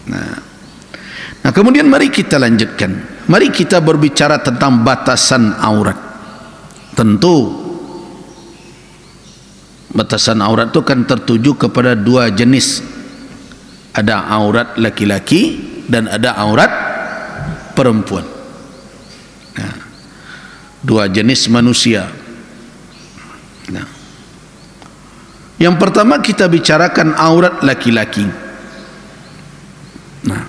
Nah, kemudian mari kita lanjutkan. Mari kita berbicara tentang batasan aurat. Tentu batasan aurat itu kan tertuju kepada dua jenis. Ada aurat laki-laki dan ada aurat perempuan. Nah, dua jenis manusia. Nah, yang pertama kita bicarakan aurat laki-laki. Nah,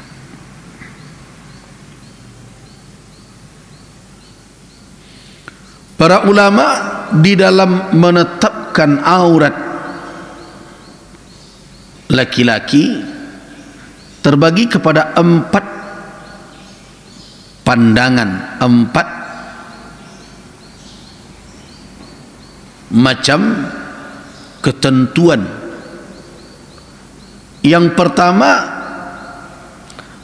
para ulama di dalam menetapkan aurat laki-laki terbagi kepada 4 pandangan, 4 macam ketentuan. Yang pertama,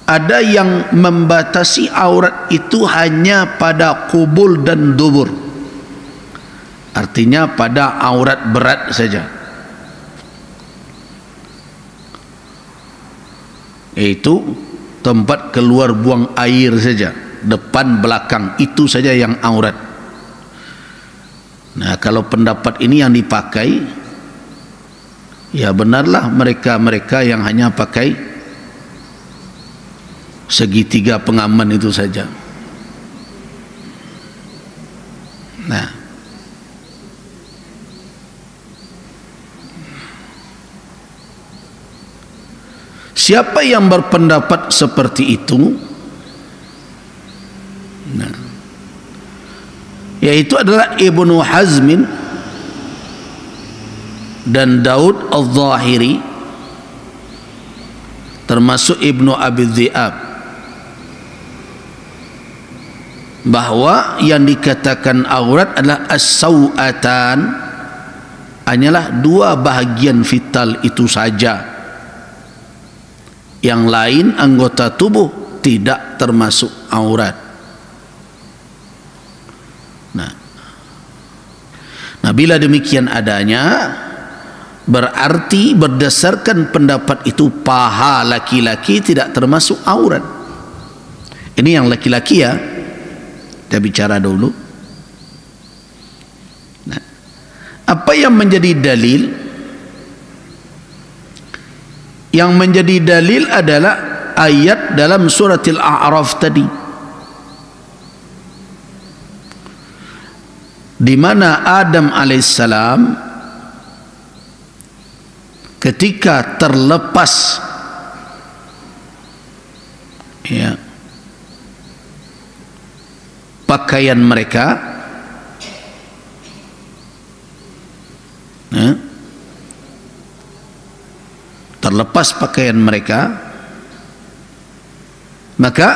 ada yang membatasi aurat itu hanya pada qubul dan dubur, artinya pada aurat berat saja, yaitu tempat keluar buang air saja, depan belakang, itu saja yang aurat. Nah, kalau pendapat ini yang dipakai, ya benarlah mereka yang hanya pakai segitiga pengaman itu saja. Nah, siapa yang berpendapat seperti itu? Nah, yaitu adalah Ibnu Hazmin dan Daud Al-Zahiri, termasuk Ibnu Abi Dhi'ab, bahwa yang dikatakan aurat adalah as-sawatan, hanyalah 2 bahagian vital itu saja. Yang lain anggota tubuh tidak termasuk aurat. Nah, bila demikian adanya, berarti berdasarkan pendapat itu paha laki-laki tidak termasuk aurat. Ini yang laki-laki ya, kita bicara dulu. Nah, apa yang menjadi dalil? Yang menjadi dalil adalah ayat dalam suratil A'raf tadi, di mana Adam alaihissalam ketika terlepas ya pakaian mereka, terlepas pakaian mereka, maka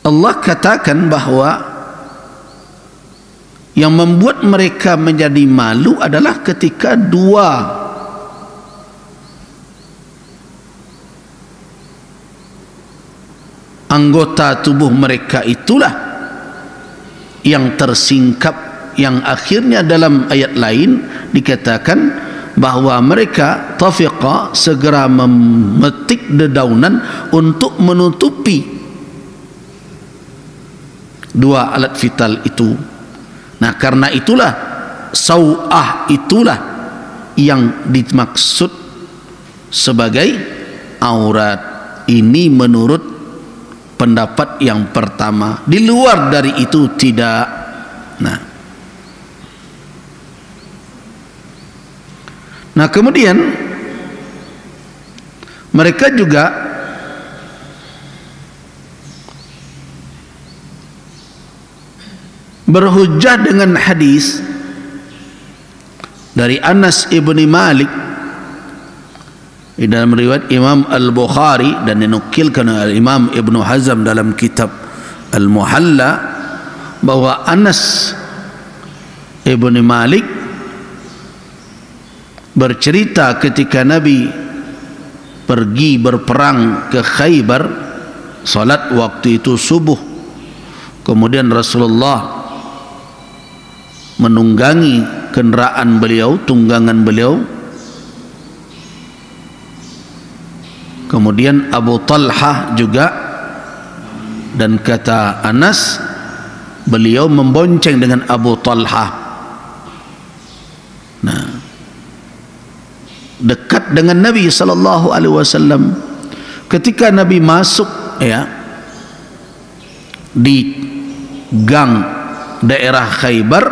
Allah katakan bahwa yang membuat mereka menjadi malu adalah ketika 2 anggota tubuh mereka itulah yang tersingkap, yang akhirnya dalam ayat lain dikatakan bahwa mereka tafiqa, segera memetik dedaunan untuk menutupi 2 alat vital itu. Nah, karena itulah sawah itulah yang dimaksud sebagai aurat. Ini menurut pendapat yang pertama. Di luar dari itu tidak. Nah, kemudian mereka juga berhujjah dengan hadis dari Anas ibni Malik di dalam riwayat Imam Al-Bukhari dan dinukilkan oleh Imam Ibnu Hazm dalam kitab Al-Muhalla, bahwa Anas ibni Malik bercerita ketika Nabi pergi berperang ke Khaybar, salat waktu itu subuh, kemudian Rasulullah menunggangi kendaraan beliau, tunggangan beliau, kemudian Abu Talhah juga, dan kata Anas beliau membonceng dengan Abu Talhah. Nah, dekat dengan Nabi sallallahu alaihi wasallam. Ketika Nabi masuk ya di gang daerah Khaybar,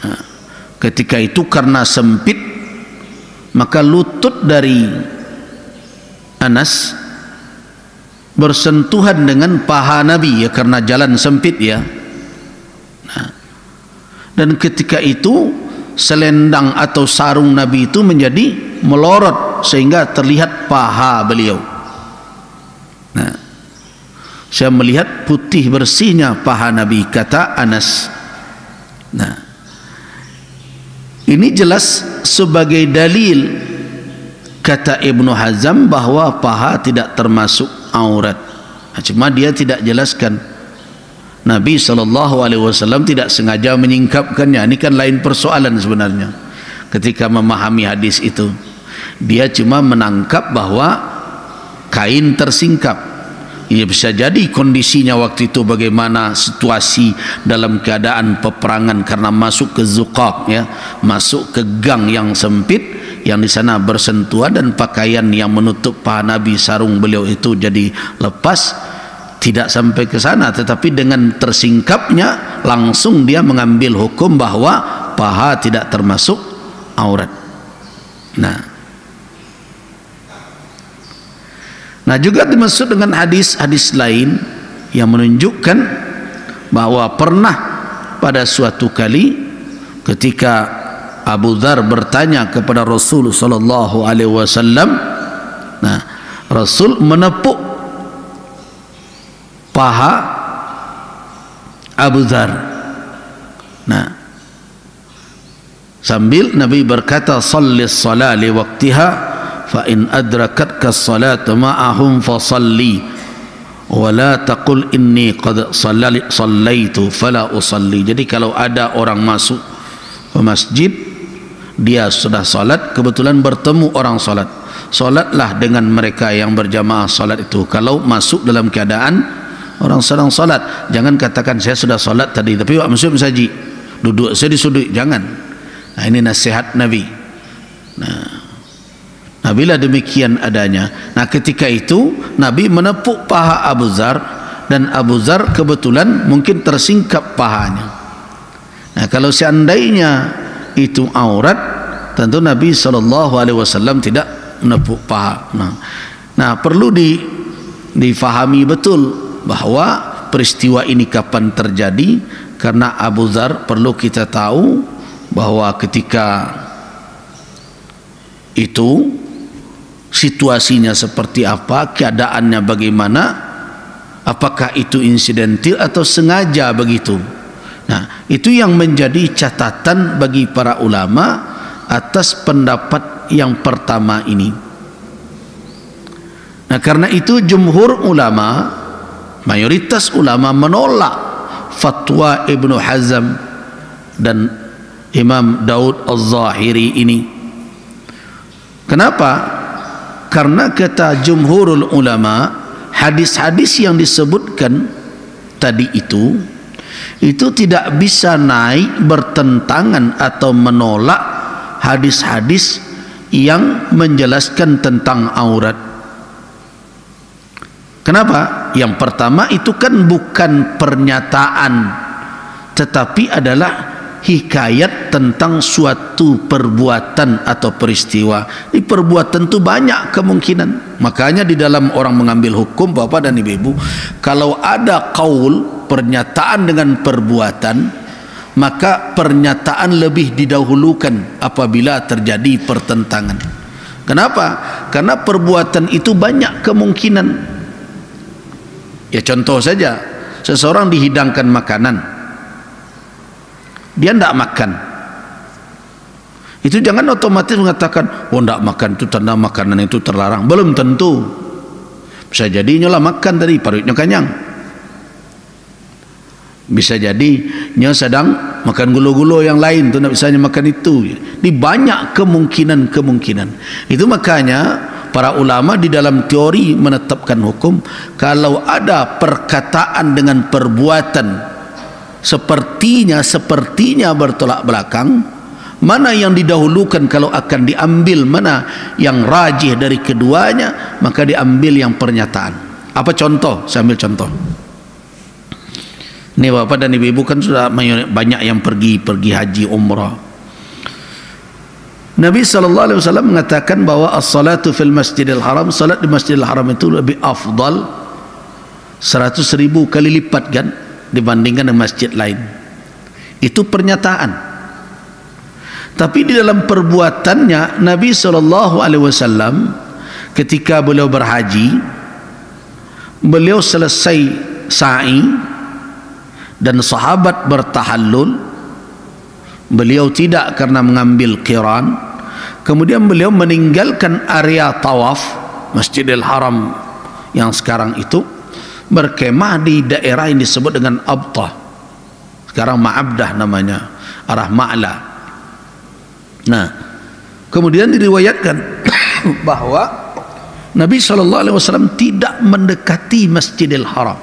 nah, ketika itu karena sempit, maka lutut dari Anas bersentuhan dengan paha Nabi ya, karena jalan sempit ya. Nah, dan ketika itu selendang atau sarung Nabi itu menjadi melorot sehingga terlihat paha beliau. Nah, saya melihat putih bersihnya paha Nabi, kata Anas. Nah, ini jelas sebagai dalil, kata Ibnu Hazm, bahwa paha tidak termasuk aurat. Nah, cuma dia tidak jelaskan. Nabi SAW tidak sengaja menyingkapkannya. Ini kan lain persoalan sebenarnya. Ketika memahami hadis itu, dia cuma menangkap bahwa kain tersingkap. Ia bisa jadi kondisinya waktu itu bagaimana situasi dalam keadaan peperangan, karena masuk ke Zuqaq ya, masuk ke gang yang sempit, yang di sana bersentuhan, dan pakaian yang menutup paha Nabi, sarung beliau itu jadi lepas. Tidak sampai ke sana, tetapi dengan tersingkapnya langsung dia mengambil hukum bahwa paha tidak termasuk aurat. Nah juga dimaksud dengan hadis-hadis lain yang menunjukkan bahwa pernah pada suatu kali ketika Abu Dzar bertanya kepada Rasul sallallahu alaihi wasallam, nah Rasul menepuk paha Abu Dzar. Nah, sambil Nabi berkata, "Shallis shalah li waqtiha, fa in adrakatka as-salatu ma'ahum fa shalli, wa la taqul inni qad shallaitu fala usalli." Jadi kalau ada orang masuk ke masjid, dia sudah salat, kebetulan bertemu orang salat, salatlah dengan mereka yang berjamaah salat itu. Kalau masuk dalam keadaan orang sedang salat, jangan katakan saya sudah salat tadi tapi Pak Masud saji duduk saya di sudut, jangan. Nah, ini nasihat Nabi. Nah, bila demikian adanya, nah ketika itu Nabi menepuk paha Abu Dzar, dan Abu Dzar kebetulan mungkin tersingkap pahanya. Nah, kalau seandainya itu aurat, tentu Nabi SAW tidak menepuk paha. Nah, perlu difahami betul bahwa peristiwa ini kapan terjadi, karena Abu Dzar perlu kita tahu bahwa ketika itu situasinya seperti apa, keadaannya bagaimana, apakah itu insidental atau sengaja begitu. Nah, itu yang menjadi catatan bagi para ulama atas pendapat yang pertama ini. Nah, karena itu jumhur ulama, mayoritas ulama menolak fatwa Ibnu Hazm dan Imam Daud Az-Zahiri ini. Kenapa? Karena kata jumhurul ulama, hadis-hadis yang disebutkan tadi itu tidak bisa naik bertentangan atau menolak hadis-hadis yang menjelaskan tentang aurat. Kenapa? Yang pertama, itu kan bukan pernyataan, tetapi adalah hikayat tentang suatu perbuatan atau peristiwa. Di perbuatan itu banyak kemungkinan. Makanya di dalam orang mengambil hukum, Bapak dan Ibu, kalau ada qaul, pernyataan dengan perbuatan, maka pernyataan lebih didahulukan apabila terjadi pertentangan. Kenapa? Karena perbuatan itu banyak kemungkinan. Ya, contoh saja, seseorang dihidangkan makanan, dia tidak makan, itu jangan otomatis mengatakan, oh tidak makan itu tanda makanan itu terlarang. Belum tentu. Bisa jadi nyolah makan tadi, perutnya kenyang. Bisa jadi nyolah sedang makan gulo-gulo yang lain, tu nak bisanya makan itu. Di banyak kemungkinan. Itu makanya para ulama di dalam teori menetapkan hukum, kalau ada perkataan dengan perbuatan sepertinya bertolak belakang, mana yang didahulukan kalau akan diambil mana yang rajih dari keduanya, maka diambil yang pernyataan. Apa contoh? Saya ambil contoh. Ini bapak dan ibu kan sudah banyak yang pergi haji umrah. Nabi SAW mengatakan bahwa as-salatu fil masjidil haram, salat di masjidil haram itu lebih afdal 100.000 kali lipat kan dibandingkan dengan masjid lain. Itu pernyataan. Tapi di dalam perbuatannya Nabi SAW ketika beliau berhaji, beliau selesai sa'i dan sahabat bertahallul, beliau tidak karena mengambil qiran, kemudian beliau meninggalkan area tawaf Masjidil Haram yang sekarang itu, berkemah di daerah yang disebut dengan Abtah, sekarang Ma'abdah namanya, arah Ma'la. Nah, kemudian diriwayatkan bahwa Nabi SAW tidak mendekati Masjidil Haram.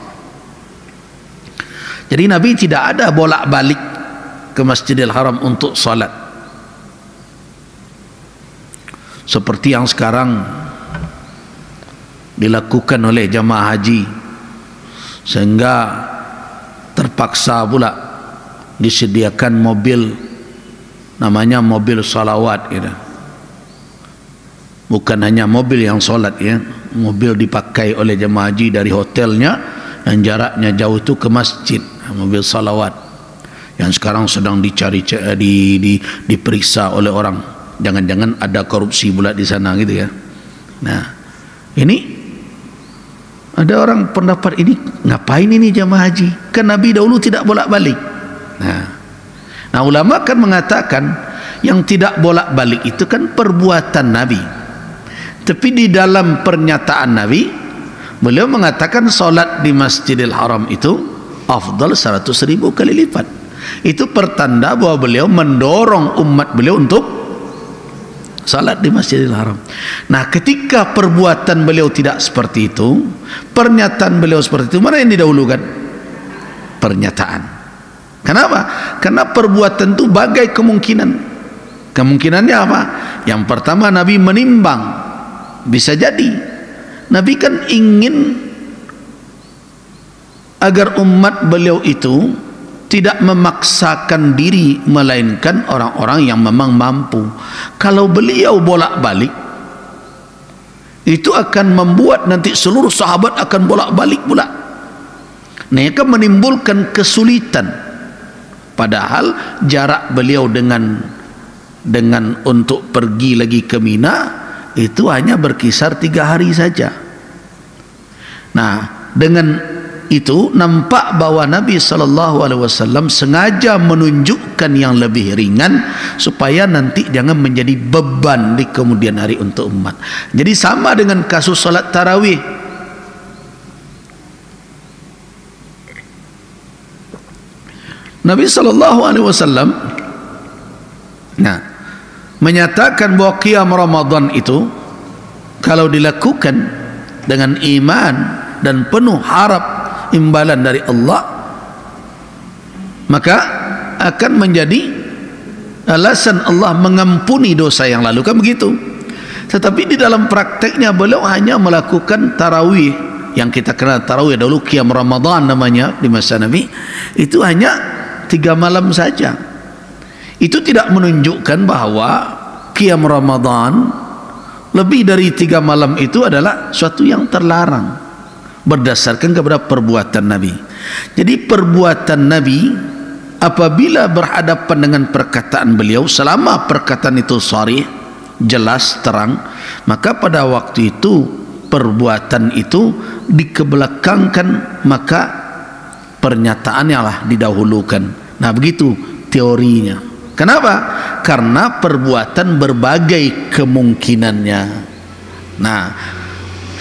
Jadi Nabi tidak ada bolak-balik ke Masjidil Haram untuk salat seperti yang sekarang dilakukan oleh jamaah haji, sehingga terpaksa pula disediakan mobil, namanya mobil salawat gitu. Bukan hanya mobil yang solat ya, mobil dipakai oleh jemaah haji dari hotelnya dan jaraknya jauh itu ke masjid, mobil salawat yang sekarang sedang diperiksa oleh orang, jangan-jangan ada korupsi pula di sana gitu ya. Nah, ini ada orang pendapat, ini ngapain ini jemaah haji, kan Nabi dahulu tidak bolak-balik. Nah, ulama kan mengatakan yang tidak bolak-balik itu kan perbuatan Nabi. Tapi di dalam pernyataan Nabi, beliau mengatakan solat di Masjidil Haram itu afdal 100.000 kali lipat. Itu pertanda bahwa beliau mendorong umat beliau untuk salat di Masjidil Haram. Nah, ketika perbuatan beliau tidak seperti itu, pernyataan beliau seperti itu, mana yang didahulukan? Pernyataan. Kenapa? Karena perbuatan itu bagai kemungkinan. Kemungkinannya apa? Yang pertama, Nabi menimbang. Bisa jadi Nabi kan ingin agar umat beliau itu tidak memaksakan diri, melainkan orang-orang yang memang mampu. Kalau beliau bolak-balik, itu akan membuat nanti seluruh sahabat akan bolak-balik pula. Nah, akan menimbulkan kesulitan. Padahal jarak beliau dengan untuk pergi lagi ke Mina itu hanya berkisar 3 hari saja. Nah, dengan itu nampak bahwa Nabi SAW sengaja menunjukkan yang lebih ringan supaya nanti jangan menjadi beban di kemudian hari untuk umat. Jadi sama dengan kasus salat tarawih. Nabi SAW menyatakan bahwa qiyam Ramadan itu kalau dilakukan dengan iman dan penuh harap imbalan dari Allah, maka akan menjadi alasan Allah mengampuni dosa yang lalu, kan begitu. Tetapi di dalam prakteknya beliau hanya melakukan tarawih, yang kita kenal tarawih dahulu qiyam Ramadan namanya di masa Nabi, itu hanya 3 malam saja. Itu tidak menunjukkan bahwa qiyam Ramadan lebih dari 3 malam itu adalah suatu yang terlarang berdasarkan kepada perbuatan Nabi. Jadi perbuatan Nabi apabila berhadapan dengan perkataan beliau, selama perkataan itu sharih, jelas, terang, maka pada waktu itu perbuatan itu dikebelakangkan, maka pernyataannya lah didahulukan. Nah, begitu teorinya. Kenapa? Karena perbuatan berbagai kemungkinannya. Nah,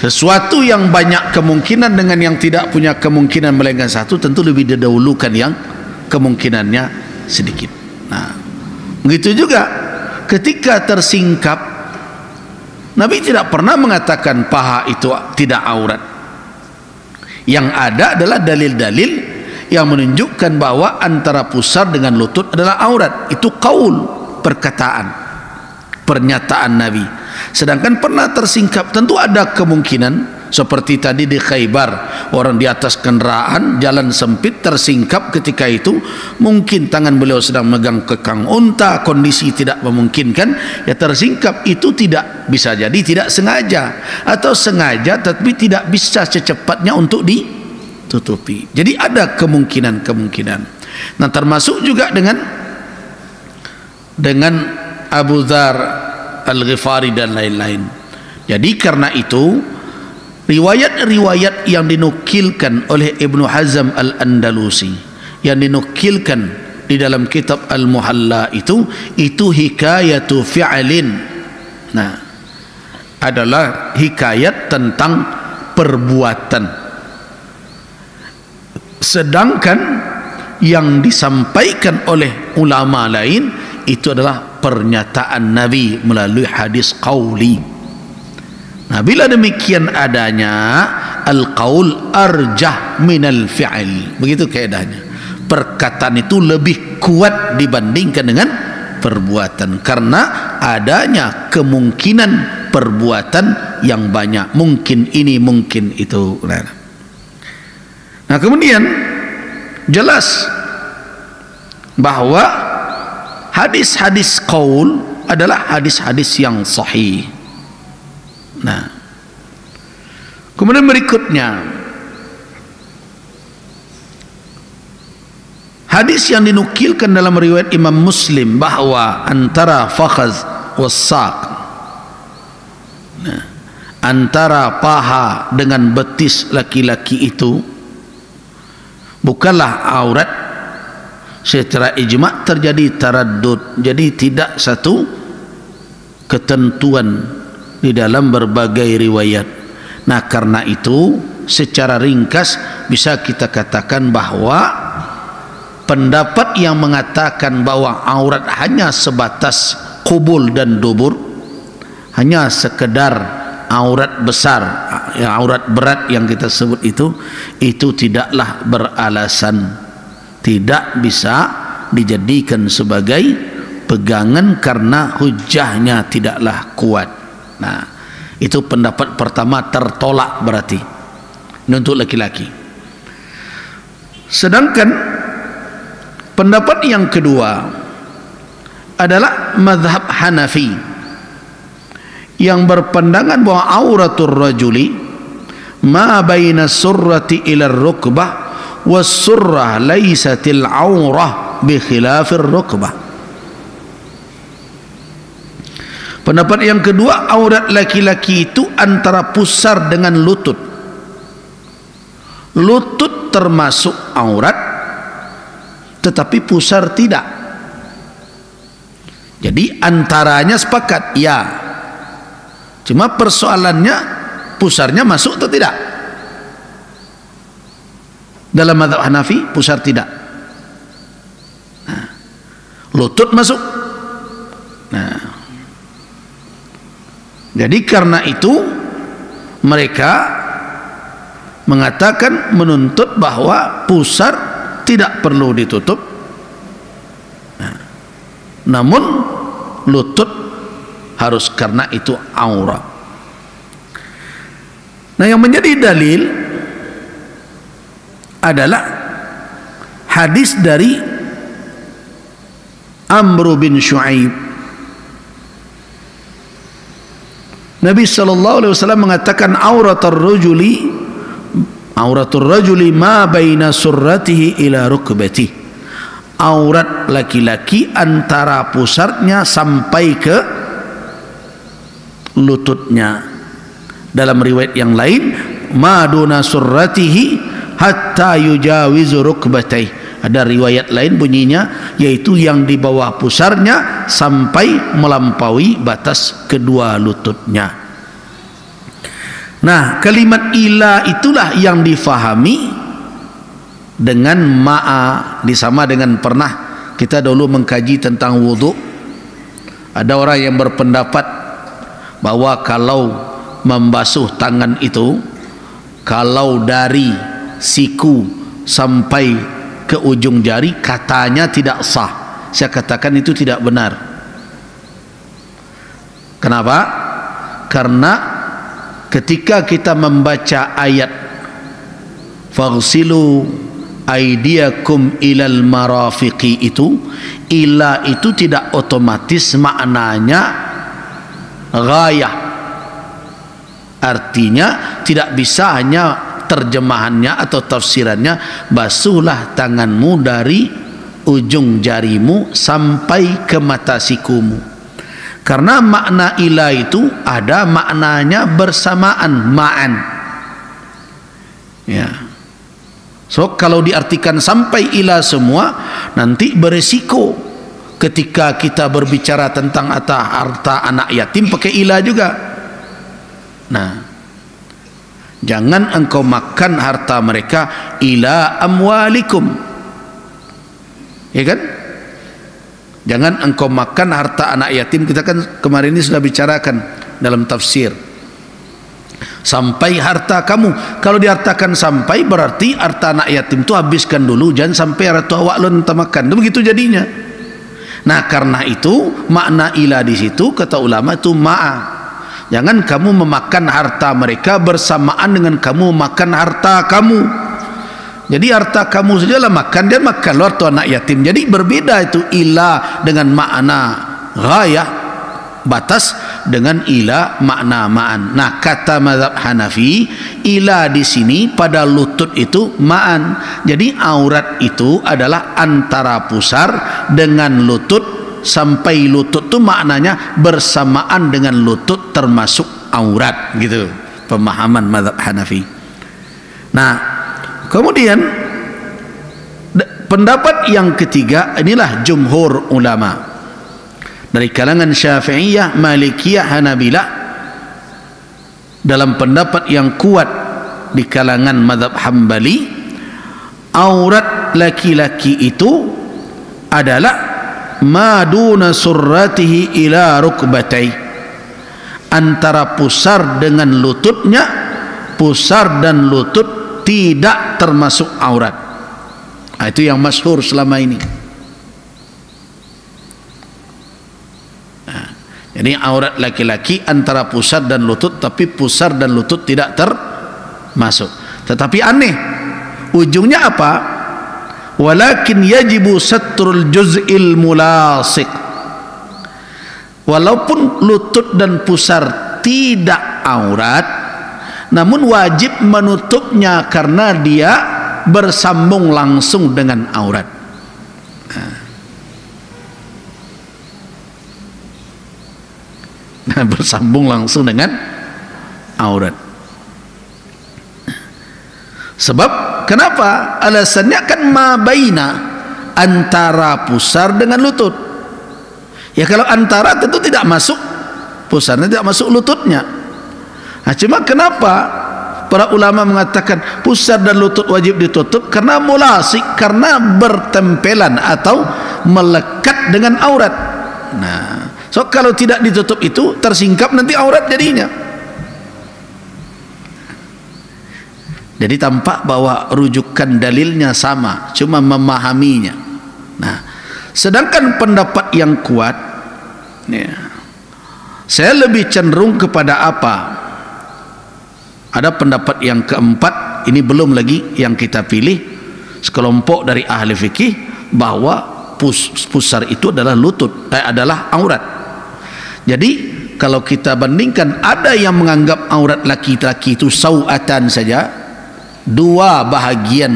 sesuatu yang banyak kemungkinan dengan yang tidak punya kemungkinan melainkan satu, tentu lebih didahulukan yang kemungkinannya sedikit. Nah, begitu juga ketika tersingkap Nabi tidak pernah mengatakan paha itu tidak aurat. Yang ada adalah dalil-dalil yang menunjukkan bahwa antara pusar dengan lutut adalah aurat. Itu qaul, perkataan, pernyataan Nabi. Sedangkan pernah tersingkap, tentu ada kemungkinan seperti tadi di Khaybar, orang di atas kendaraan jalan sempit tersingkap ketika itu, mungkin tangan beliau sedang megang kekang unta, kondisi tidak memungkinkan, ya tersingkap. Itu tidak bisa jadi tidak sengaja, atau sengaja tapi tidak bisa secepatnya untuk ditutupi. Jadi ada kemungkinan-kemungkinan. Nah, termasuk juga dengan Abu Dzar Al-Ghifari dan lain-lain. Jadi karena itu riwayat-riwayat yang dinukilkan oleh Ibnu Hazm Al-Andalusi, yang dinukilkan di dalam kitab Al-Muhalla itu hikayatu fi'lin. Nah, adalah hikayat tentang perbuatan. Sedangkan yang disampaikan oleh ulama lain itu adalah pernyataan Nabi melalui hadis qauli. Nah, bila demikian adanya, al-qaul arjah minal fi'il. Begitu kaedahnya. Perkataan itu lebih kuat dibandingkan dengan perbuatan, karena adanya kemungkinan perbuatan yang banyak. Mungkin ini, mungkin itu. Nah, kemudian jelas bahwa hadis-hadis qaul adalah hadis-hadis yang sahih. Nah, kemudian berikutnya hadis yang dinukilkan dalam riwayat Imam Muslim bahwa antara fakhaz was-saq, nah, antara paha dengan betis laki-laki itu bukanlah aurat. Secara ijma' terjadi taraddud, jadi tidak satu ketentuan di dalam berbagai riwayat. Nah, karena itu secara ringkas bisa kita katakan bahwa pendapat yang mengatakan bahwa aurat hanya sebatas qubul dan dubur, hanya sekedar aurat besar, ya, aurat berat yang kita sebut itu tidaklah beralasan, tidak bisa dijadikan sebagai pegangan karena hujahnya tidaklah kuat. Nah, itu pendapat pertama tertolak berarti. Ini untuk laki-laki. Sedangkan pendapat yang kedua adalah mazhab Hanafi yang berpandangan bahwa auratul rajuli ma baina surrati ila rukbah was surrah laisatil aurah bi khilafir rukbah. Pendapat yang kedua, aurat laki-laki itu antara pusar dengan lutut. Lutut termasuk aurat, tetapi pusar tidak. Jadi antaranya sepakat, ya. Cuma persoalannya pusarnya masuk atau tidak. Dalam mazhab Hanafi pusar tidak. Nah, lutut masuk. Nah, jadi karena itu mereka mengatakan, menuntut bahwa pusar tidak perlu ditutup. Nah, namun lutut harus, karena itu aurat. Nah, yang menjadi dalil adalah hadis dari Amr bin Shu'aib. Nabi SAW mengatakan auratul rajuli ma baina surratihi ila rukbatihi. Aurat laki-laki antara pusarnya sampai ke lututnya. Dalam riwayat yang lain, ma duna surratihi hatta yujawizu rukbatihi. Ada riwayat lain bunyinya, yaitu yang di bawah pusarnya sampai melampaui batas kedua lututnya. Nah, kalimat ila itulah yang difahami dengan ma'a, disama dengan pernah kita dulu mengkaji tentang wudu. Ada orang yang berpendapat bahwa kalau membasuh tangan itu, kalau dari siku sampai ke ujung jari katanya tidak sah. Saya katakan itu tidak benar. Kenapa? Karena ketika kita membaca ayat faghsilu aydiyakum ilal marafiqi itu, ila itu tidak otomatis maknanya ghayah. Artinya tidak bisa hanya terjemahannya atau tafsirannya basuhlah tanganmu dari ujung jarimu sampai ke mata sikumu. Karena makna ila itu ada maknanya bersamaan, ma'an. Ya. So kalau diartikan sampai ila semua, nanti beresiko ketika kita berbicara tentang harta anak yatim pakai ila juga. Nah, jangan engkau makan harta mereka ila amwalikum, ya kan? Jangan engkau makan harta anak yatim. Kita kan kemarin ini sudah bicarakan dalam tafsir sampai harta kamu. Kalau diartakan sampai berarti harta anak yatim itu habiskan dulu, jangan sampai harta awak lo entah makan. Begitu jadinya. Nah karena itu makna ila di situ kata ulama itu ma'a. Jangan kamu memakan harta mereka bersamaan dengan kamu makan harta kamu. Jadi harta kamu sajalah makan, dia makan lo harta anak yatim. Jadi berbeda itu ila dengan makna ghayah, batas, dengan ila makna ma'an. Nah kata mazhab Hanafi, ila di sini pada lutut itu ma'an. Jadi aurat itu adalah antara pusar dengan lutut. Sampai lutut itu maknanya bersamaan dengan lutut termasuk aurat, gitu pemahaman mazhab Hanafi. Nah kemudian pendapat yang ketiga, inilah jumhur ulama dari kalangan Syafi'iyah, Malikiyah, Hanabilah. Dalam pendapat yang kuat di kalangan mazhab Hambali, aurat laki-laki itu adalah maduna surratihi ila rukbatai, antara pusar dengan lututnya. Pusar dan lutut tidak termasuk aurat. Nah, itu yang masyhur selama ini. Nah, jadi aurat laki-laki antara pusar dan lutut, tapi pusar dan lutut tidak termasuk. Tetapi aneh, ujungnya apa? Walakin yajibu satrul juz'il mulasiq. Walaupun lutut dan pusar tidak aurat, namun wajib menutupnya karena dia bersambung langsung dengan aurat. Nah, bersambung langsung dengan aurat. Sebab kenapa? Alasannya kan mabaina, antara pusar dengan lutut. Ya kalau antara tentu tidak masuk pusarnya, tidak masuk lututnya. Nah, cuma kenapa para ulama mengatakan pusar dan lutut wajib ditutup? Karena mulasik, karena bertempelan atau melekat dengan aurat. Nah, so kalau tidak ditutup itu tersingkap nanti aurat jadinya. Jadi tampak bahwa rujukan dalilnya sama, cuma memahaminya. Nah, sedangkan pendapat yang kuat, ya, saya lebih cenderung kepada apa? Ada pendapat yang keempat, ini belum lagi yang kita pilih, sekelompok dari ahli fikih, bahwa pusar itu adalah lutut, adalah aurat. Jadi kalau kita bandingkan, ada yang menganggap aurat laki-laki itu sau'atan saja, dua bahagian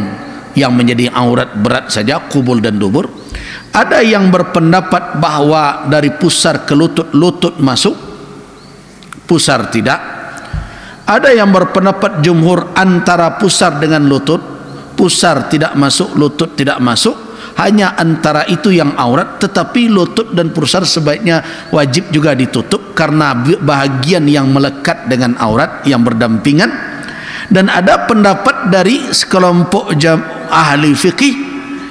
yang menjadi aurat berat saja, kubul dan dubur. Ada yang berpendapat bahwa dari pusar ke lutut, lutut masuk, pusar tidak. Ada yang berpendapat jumhur antara pusar dengan lutut, pusar tidak masuk, lutut tidak masuk, hanya antara itu yang aurat. Tetapi lutut dan pusar sebaiknya wajib juga ditutup karena bahagian yang melekat dengan aurat yang berdampingan. Dan ada pendapat dari sekelompok ahli fikih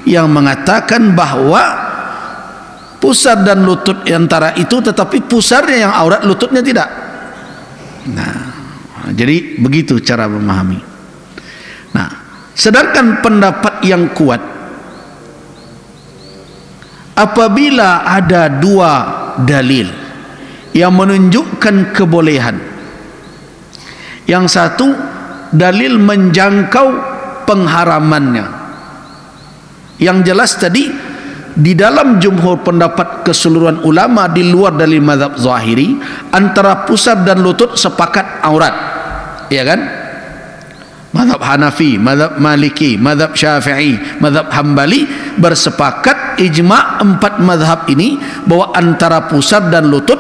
yang mengatakan bahwa pusar dan lutut antara itu, tetapi pusarnya yang aurat, lututnya tidak. Nah, jadi begitu cara memahami. Nah, sedangkan pendapat yang kuat, apabila ada dua dalil yang menunjukkan kebolehan, yang satu dalil menjangkau pengharamannya, yang jelas tadi di dalam jumhur pendapat keseluruhan ulama di luar dari mazhab zahiri, antara pusar dan lutut sepakat aurat, ya kan? Mazhab Hanafi, mazhab Maliki, mazhab Syafi'i, mazhab Hambali bersepakat ijma' 4 mazhab ini bahwa antara pusar dan lutut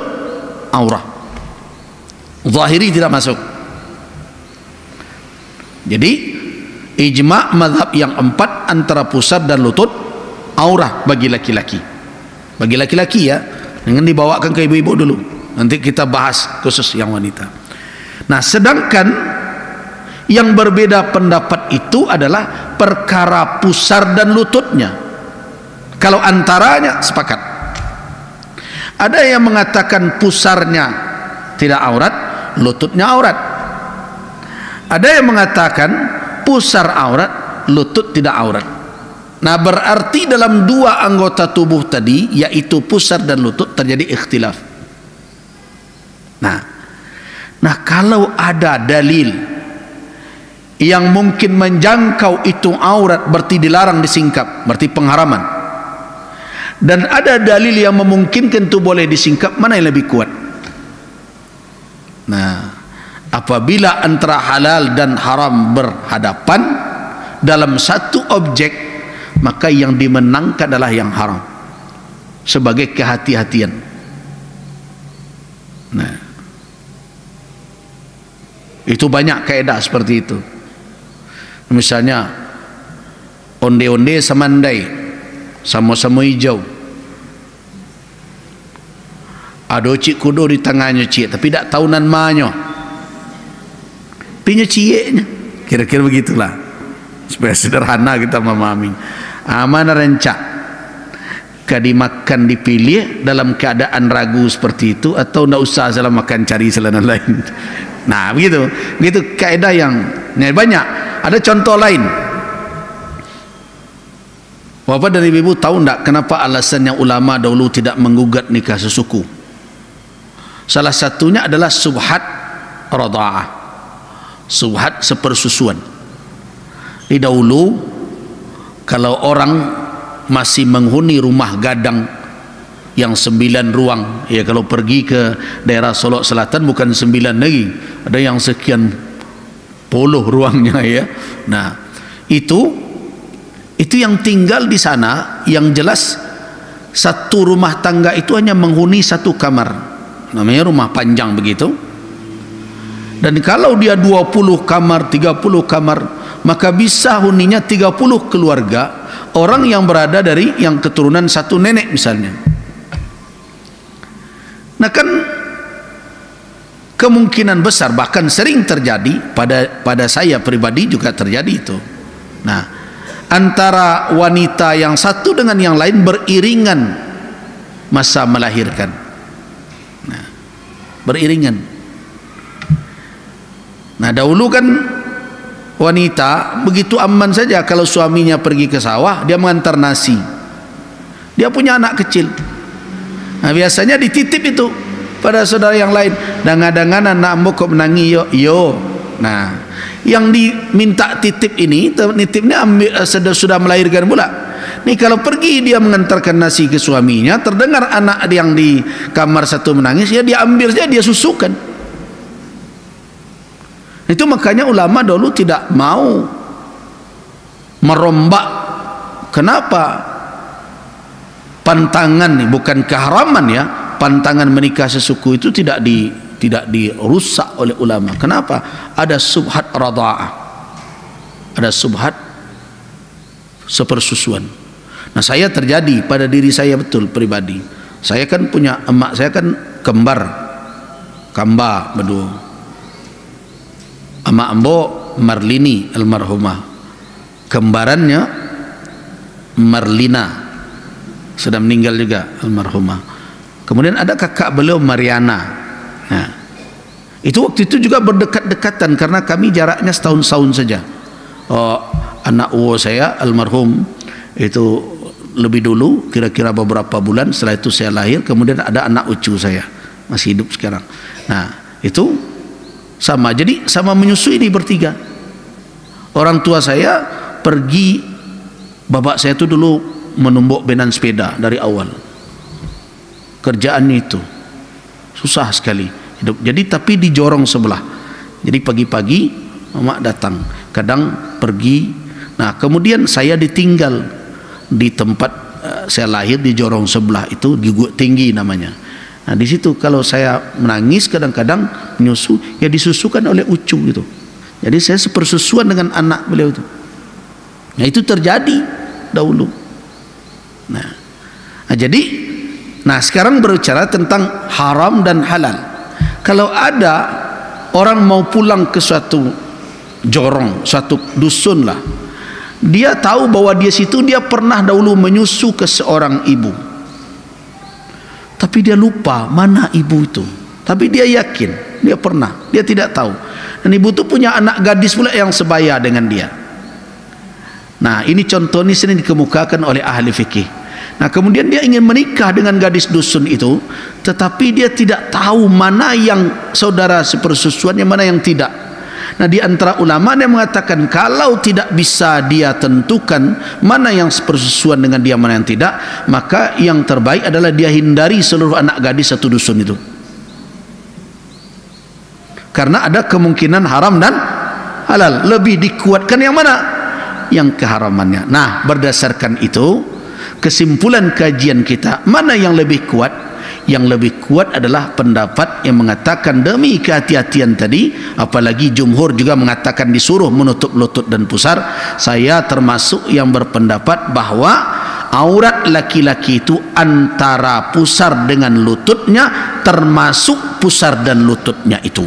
aurat. Zahiri tidak masuk. Jadi ijma' mazhab yang 4 antara pusar dan lutut aurat bagi laki-laki. Bagi laki-laki ya, dengan dibawakan ke ibu-ibu dulu. Nanti kita bahas khusus yang wanita. Nah, sedangkan yang berbeda pendapat itu adalah perkara pusar dan lututnya. Kalau antaranya sepakat. Ada yang mengatakan pusarnya tidak aurat, lututnya aurat. Ada yang mengatakan pusar aurat, lutut tidak aurat. Nah, berarti dalam dua anggota tubuh tadi, yaitu pusar dan lutut, terjadi ikhtilaf. Nah, kalau ada dalil yang mungkin menjangkau itu aurat, berarti dilarang disingkap, berarti pengharaman. Dan ada dalil yang memungkinkan itu boleh disingkap, mana yang lebih kuat? Nah, apabila antara halal dan haram berhadapan dalam satu objek, maka yang dimenangkan adalah yang haram sebagai kehati-hatian. Nah, itu banyak kaedah seperti itu. Misalnya onde-onde samandai, sama-sama hijau, ada cik kudo di tangannya cik, tapi tak tahu nan manyo pinya cieknya, kira-kira begitulah, supaya sederhana kita memahami. Mana rencak kadimakan dipilih dalam keadaan ragu seperti itu, atau ndak usah salah makan cari selain lain. Nah, begitu kaedah yang banyak. Ada contoh lain. Bapak dan ibu tahu enggak kenapa alasannya ulama dahulu tidak menggugat nikah sesuku? Salah satunya adalah subhat radha'ah, subhat sepersusuan. Di dahulu kalau orang masih menghuni rumah gadang yang 9 ruang, ya kalau pergi ke daerah Solok Selatan bukan 9 lagi, ada yang sekian puluh ruangnya ya. Nah, itu yang tinggal di sana, yang jelas satu rumah tangga itu hanya menghuni satu kamar, namanya rumah panjang begitu. Dan kalau dia 20 kamar, 30 kamar, maka bisa huninya 30 keluarga, orang yang berada dari yang keturunan satu nenek misalnya. Nah, kan kemungkinan besar, bahkan sering terjadi pada saya pribadi juga terjadi itu. Nah, antara wanita yang satu dengan yang lain beriringan masa melahirkan. Nah, beriringan. Nah, dahulu kan wanita begitu aman saja kalau suaminya pergi ke sawah, dia mengantar nasi. Dia punya anak kecil. Nah, biasanya dititip itu pada saudara yang lain. Dangan-dangan anak ambo kok menangi yo. Nah, yang diminta titip ini, nitipnya sudah melahirkan pula. Nih kalau pergi dia mengantarkan nasi ke suaminya, terdengar anak yang di kamar satu menangis, ya dia ambil saja, dia susukan. Itu makanya ulama dulu tidak mau merombak. Kenapa? Pantangan, bukan keharaman ya, pantangan menikah sesuku itu tidak dirusak oleh ulama. Kenapa? Ada subhat radha'ah, ada subhat sepersusuan. Nah, saya terjadi pada diri saya betul pribadi. Saya kan punya emak, saya kan kembar berdua. Emak ambo Marlini almarhumah, kembarannya Marlina sudah meninggal juga almarhumah. Kemudian ada kakak beliau Mariana. Nah, Itu waktu itu juga berdekat-dekatan karena kami jaraknya setahun-tahun saja. Anak uwo saya almarhum itu lebih dulu, kira-kira beberapa bulan setelah itu saya lahir. Kemudian ada anak cucu saya masih hidup sekarang. Nah itu sama, jadi sama menyusui ini bertiga. Orang tua saya pergi, bapak saya itu dulu menumbuk benan sepeda dari awal. Kerjaannya itu susah sekali hidup. Jadi tapi di jorong sebelah. Jadi pagi-pagi mama datang, kadang pergi. Nah kemudian saya ditinggal di tempat saya lahir di jorong sebelah itu, di Gua Tinggi namanya. Nah di situ kalau saya menangis kadang-kadang menyusu, ya disusukan oleh ucu gitu. Jadi saya sepersusuan dengan anak beliau itu. Nah itu terjadi dahulu. Nah jadi sekarang berbicara tentang haram dan halal. Kalau ada orang mau pulang ke suatu jorong, suatu dusun lah, dia tahu bahwa dia situ dia pernah dahulu menyusu ke seorang ibu, tapi dia lupa mana ibu itu. Tapi dia yakin dia pernah, dia tidak tahu. Dan ibu itu punya anak gadis pula yang sebaya dengan dia. Nah ini contoh ini sering dikemukakan oleh ahli fikih. Nah kemudian dia ingin menikah dengan gadis dusun itu, tetapi dia tidak tahu mana yang saudara sepersusuan, yang mana yang tidak. Nah di antara ulama yang mengatakan kalau tidak bisa dia tentukan mana yang sepersusuan dengan dia, mana yang tidak, maka yang terbaik adalah dia hindari seluruh anak gadis satu dusun itu, karena ada kemungkinan haram dan halal. Lebih dikuatkan yang mana? Yang keharamannya. Nah berdasarkan itu kesimpulan kajian kita, mana yang lebih kuat? Yang lebih kuat adalah pendapat yang mengatakan demi kehati-hatian tadi, apalagi jumhur juga mengatakan disuruh menutup lutut dan pusar. Saya termasuk yang berpendapat bahwa aurat laki-laki itu antara pusar dengan lututnya, termasuk pusar dan lututnya itu.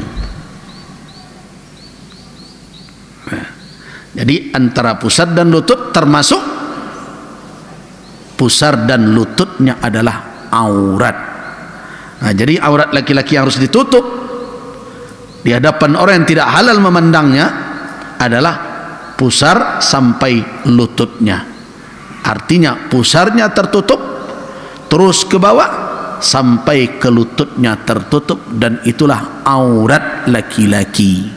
Jadi antara pusar dan lutut termasuk pusar dan lututnya adalah aurat. Nah, jadi aurat laki-laki yang harus ditutup di hadapan orang yang tidak halal memandangnya adalah pusar sampai lututnya. Artinya pusarnya tertutup terus ke bawah sampai ke lututnya tertutup, dan itulah aurat laki-laki.